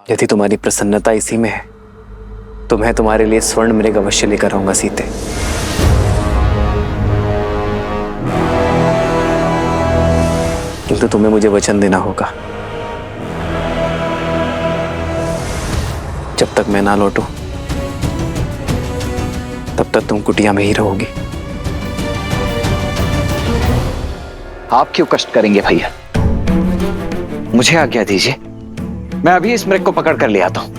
यदि तुम्हारी प्रसन्नता इसी में है तो मैं तुम्हारे लिए स्वर्ण मृग अवश्य लेकर आऊंगा सीते। किंतु तुम्हें मुझे वचन देना होगा, जब तक मैं ना लौटूं तब तक तुम कुटिया में ही रहोगी। आप क्यों कष्ट करेंगे भैया? मुझे आज्ञा दीजिए, मैं अभी इस मृग को पकड़ कर ले आता हूं।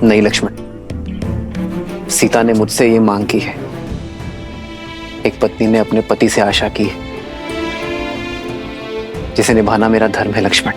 नहीं लक्ष्मण, सीता ने मुझसे ये मांग की है। एक पत्नी ने अपने पति से आशा की है, जिसे निभाना मेरा धर्म है लक्ष्मण।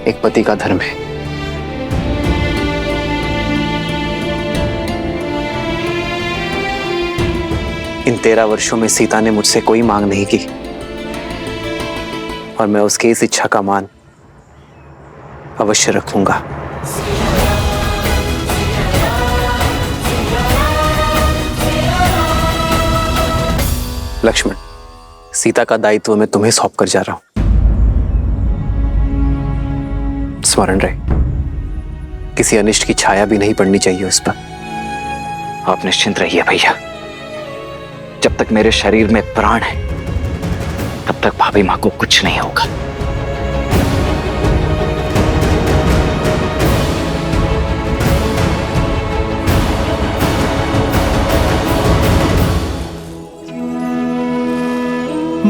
एक पति का धर्म है। इन 13 वर्षों में सीता ने मुझसे कोई मांग नहीं की और मैं उसकी इस इच्छा का मान अवश्य रखूंगा। लक्ष्मण, सीता का दायित्व मैं तुम्हें सौंप कर जा रहा हूं। स्मरण रहे, किसी अनिष्ट की छाया भी नहीं पड़नी चाहिए उस पर। आप निश्चिंत रहिए भैया, जब तक मेरे शरीर में प्राण है तब तक भाभी मां को कुछ नहीं होगा।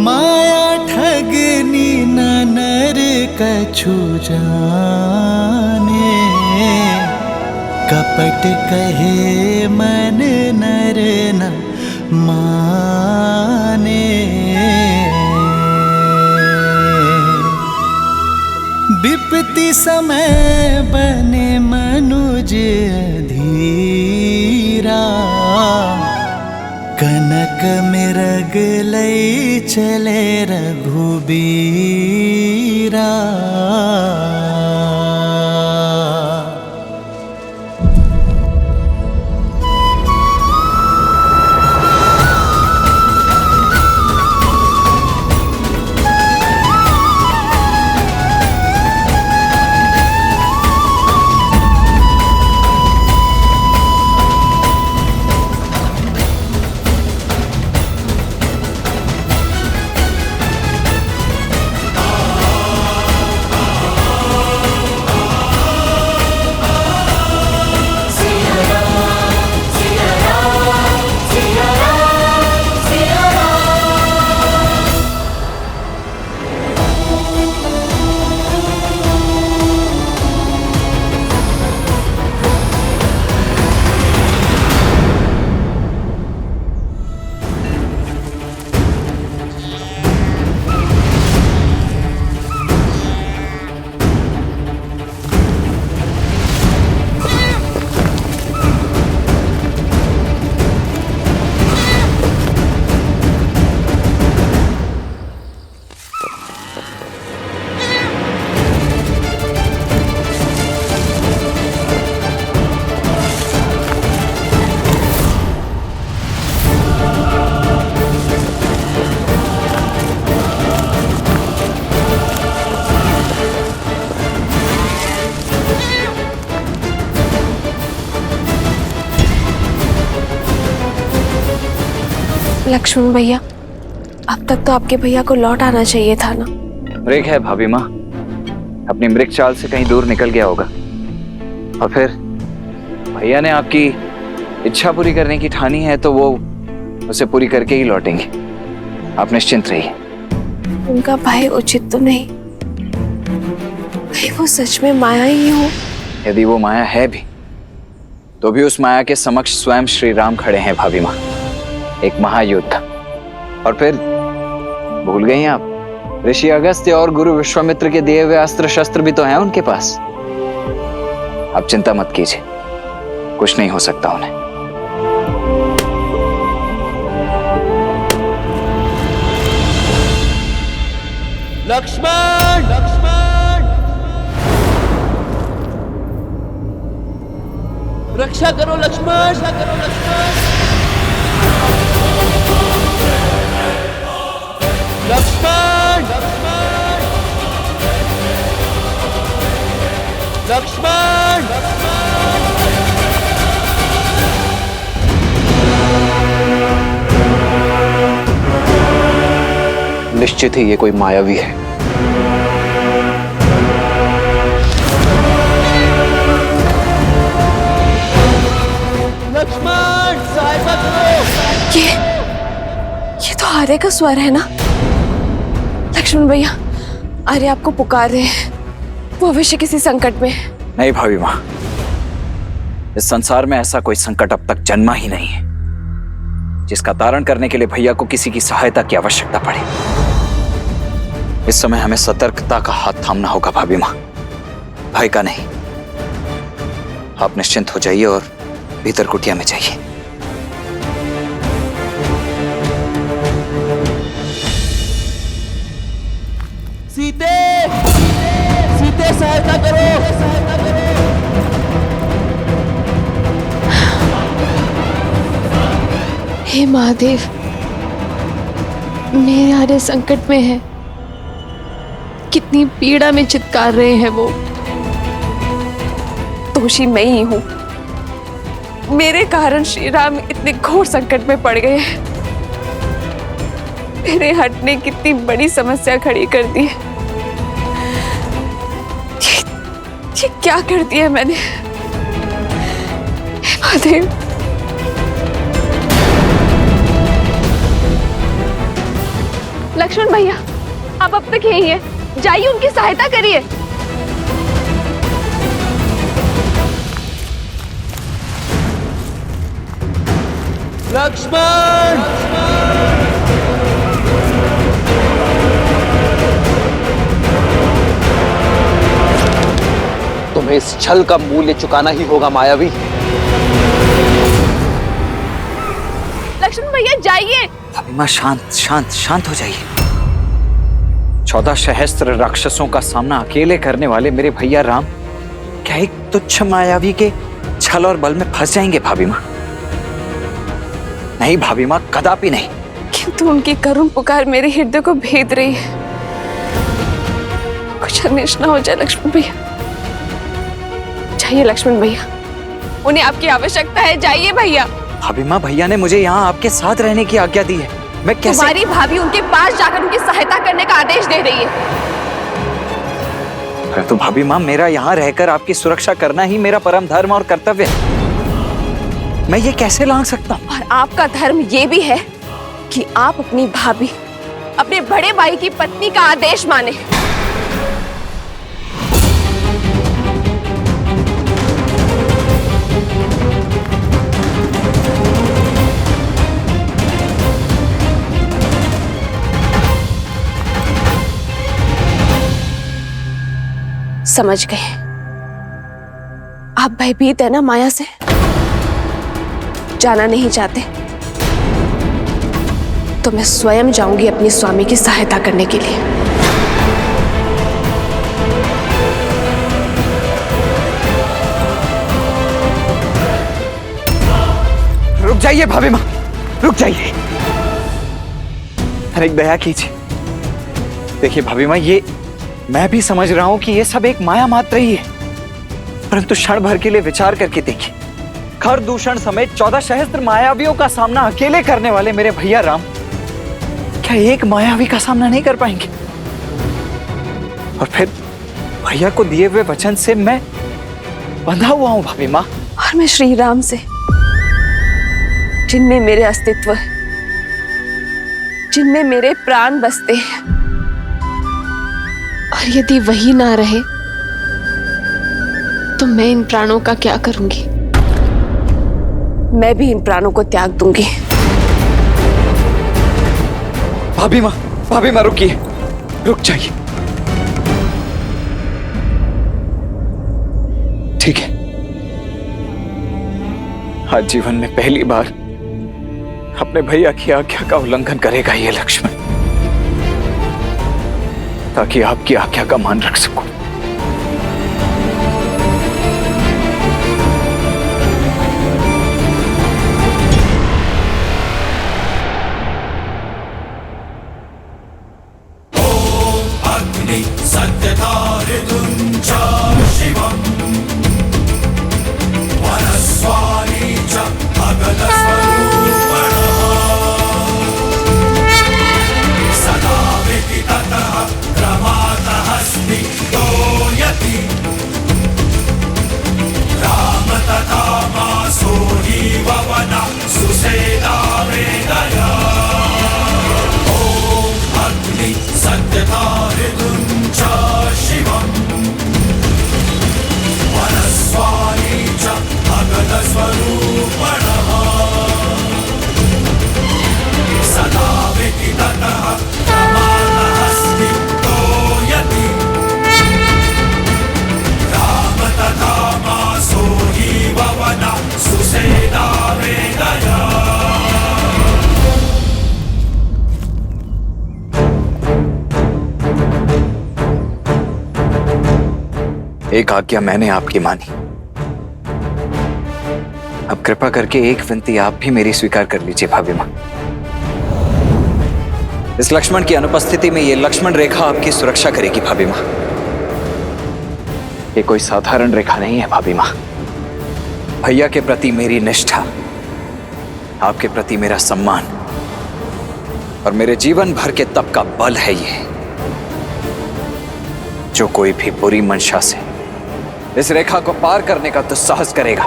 माया ठगनी न नर कछु जाने, कपट कहे मन नर न माने। विपत्ति समय बने मनुज धीरा, कनक मृग लई चले रघुबीरा। लक्ष्मण भैया, अब तक तो आपके भैया को लौट आना चाहिए था ना। मृग है भाभी माँ, अपनी मृग चाल से कहीं दूर निकल गया होगा। और फिर भैया ने आपकी इच्छा पूरी करने की ठानी है तो वो उसे पूरी करके ही लौटेंगे। आप निश्चिंत रहिए। उनका भय उचित तो नहीं, कहीं वो सच में माया ही हो। यदि वो माया है भी तो भी उस माया के समक्ष स्वयं श्री राम खड़े हैं भाभी माँ, एक महायुद्ध। और फिर भूल गई आप, ऋषि अगस्त्य और गुरु विश्वामित्र के दिए हुए अस्त्र शस्त्र भी तो हैं उनके पास। आप चिंता मत कीजिए, कुछ नहीं हो सकता उन्हें। लक्ष्मण, लक्ष्मण, रक्षा करो लक्ष्मण, रक्षा करो लक्ष्मण, लक्ष्मण, लक्ष्मण। लक्ष्मण निश्चित ही ये कोई मायावी है। लक्ष्मण सहायता करो। ये तो आर्य का स्वर है ना। लक्ष्मण भैया, आर्य आपको पुकार रहे हैं। वो अवश्य किसी संकट में है। नहीं भाभी माँ, इस संसार में ऐसा कोई संकट अब तक जन्मा ही नहीं है जिसका तारण करने के लिए भैया को किसी की सहायता की आवश्यकता पड़े। इस समय हमें सतर्कता का हाथ थामना होगा भाभी माँ, भय का नहीं। आप निश्चिंत हो जाइए और भीतर कुटिया में जाइए। सीते सीते सहायता करो, सहायता करो। हे महादेव, मेरे आर्य संकट में है। कितनी पीड़ा में चित्कार रहे हैं वो। दोषी मैं ही हूं। मेरे कारण श्री राम इतने घोर संकट में पड़ गए हैं। मेरे हटने कितनी बड़ी समस्या खड़ी कर दी है। ये क्या कर दिया मैंने? हे महादेव, लक्ष्मण भैया, आप अब तक यही हैं। जाइए, उनकी सहायता करिए। लक्ष्मण तुम्हें इस छल का मूल्य चुकाना ही होगा मायावी। लक्ष्मण भैया जाइए। भाभी माँ शांत शांत शांत हो जाइए। 14 सहस्त्र राक्षसों का सामना अकेले करने वाले मेरे भैया राम क्या एक तुच्छ मायावी के छल और बल में फंस जाएंगे भाभी माँ? नहीं भाभी माँ, कदापि नहीं। किंतु उनकी करुण पुकार मेरे हृदय को भेद रही है। कुछ अनिष्ट न हो जाए लक्ष्मण भैया। जाइए लक्ष्मण भैया, उन्हें आपकी आवश्यकता है। जाइए भैया। भाभी माँ, भैया ने मुझे यहाँ आपके साथ रहने की आज्ञा दी है। मैं कैसे? तुम्हारी भाभी उनके पास जाकर उनकी सहायता करने का आदेश दे रही है। परंतु भाभी माँ, मेरा यहाँ रहकर आपकी सुरक्षा करना ही मेरा परम धर्म और कर्तव्य है। मैं ये कैसे लांघ सकता हूँ? और आपका धर्म ये भी है कि आप अपनी भाभी, अपने बड़े भाई की पत्नी का आदेश माने। समझ गए। आप भयभीत है ना माया से? जाना नहीं चाहते तो मैं स्वयं जाऊंगी अपने स्वामी की सहायता करने के लिए। रुक जाइए भाभी माँ, रुक जाइए। अरे दया कीजिए। देखिए भाभी माँ, ये मैं भी समझ रहा हूं कि ये सब एक माया मात्र ही है, परंतु क्षण भर के लिए विचार करके देखिए। खर दूषण समेत 14 सहस्त्र मायावियों का सामना अकेले करने वाले मेरे भैया राम क्या एक मायावी का सामना नहीं कर पाएंगे? और फिर भैया को दिए हुए वचन से मैं बंधा हुआ हूं भाभी माँ। और मैं श्री राम से, जिनमें मेरे अस्तित्व है, जिनमें मेरे प्राण बसते हैं। और यदि वही ना रहे तो मैं इन प्राणों का क्या करूंगी? मैं भी इन प्राणों को त्याग दूंगी। भाभी माँ रुकिए, रुक जाइए। ठीक है, आज जीवन में पहली बार अपने भैया की आज्ञा का उल्लंघन करेगा ये लक्ष्मण, ताकि आपकी आज्ञा का मान रख सकूं। सत्यधारितुं च शिवम् एक आज्ञा मैंने आपकी मानी, अब कृपा करके एक विनती आप भी मेरी स्वीकार कर लीजिए भाभी मां। इस लक्ष्मण की अनुपस्थिति में ये लक्ष्मण रेखा आपकी सुरक्षा करेगी भाभी मां। ये कोई साधारण रेखा नहीं है भाभी मां। भैया के प्रति मेरी निष्ठा, आपके प्रति मेरा सम्मान और मेरे जीवन भर के तप का बल है ये। जो कोई भी बुरी मंशा से इस रेखा को पार करने का दुस्साहस करेगा,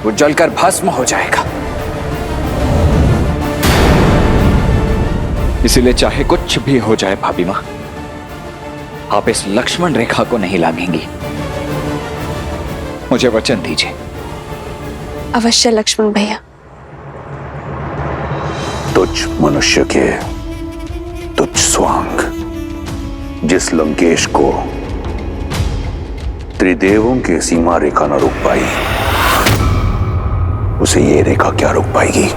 वो जलकर भस्म हो जाएगा। इसीलिए चाहे कुछ भी हो जाए भाभी मां, आप इस लक्ष्मण रेखा को नहीं लांघेंगी। मुझे वचन दीजिए। अवश्य लक्ष्मण भैया। तुझ मनुष्य के तुझ स्वांग, जिस लंकेश को त्रिदेवों की सीमा रेखा न रोक पाई, उसे ये रेखा क्या रोक पाएगी?